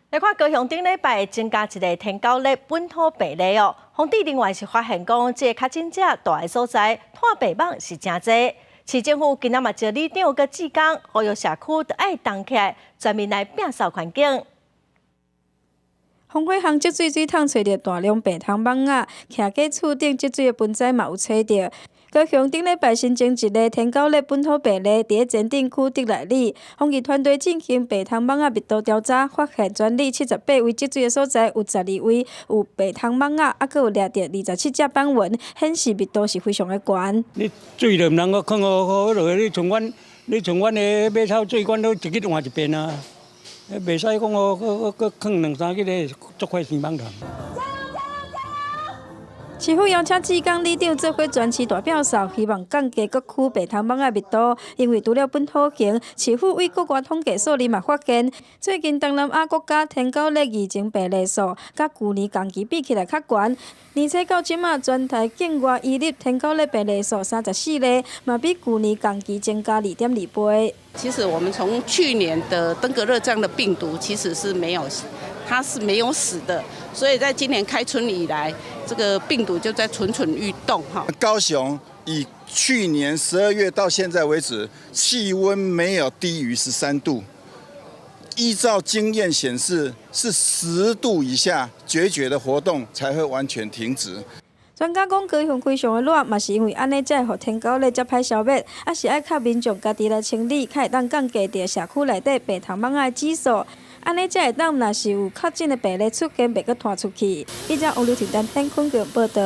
来看高雄顶礼拜增加一个天狗类本土病例哦，防治另外是发现讲，这个确诊者大个所在摊白网是真侪。市政府今仔嘛招里长佮志工，呼吁社区都爱动起来，全面来摒扫环境。风火巷积水水桶找到大量白汤网仔，徛在厝顶积水的盆栽嘛有找到。高雄顶礼拜新增一个天狗类本土病例，伫前镇区竹内里，防疫团队进行白汤网仔密度调查，发现全里78位积水的所在有12位有白汤网仔，还有掠到27只斑纹，显示密度是非常的悬。你水就唔能够放好落去，你从阮的马草水管都一日换一遍啊，袂使讲搁放2、3日足快生蠓虫。市府邀请志工里长做伙全市大表扫，希望降低各区白汤网仔密度。因为除了本土型，市府为国外统计数字嘛发现，最近东南亚国家天狗类疫情病例数，甲去年同期比起来较悬。而且到即马，全台境外移入天狗类病例数34例，嘛比去年同期增加2.2倍。其实我们从去年的登革热这样的病毒，其实是没有，它是没有死的，所以在今年开春以来，这个病毒就在蠢蠢欲动哈。高雄以去年12月到现在为止，气温没有低于13度，依照经验显示，是10度以下决绝的活动才会完全停止。专家讲，高雄非常的热，嘛是因为安尼才会互天狗类较歹消灭，也是爱靠民众家己来清理，才会当降低伫社区内底白头蠓仔的指数。安尼才会当，若是有确诊的病例出现，袂阁传出去。记者王刘婷丹天坤报道。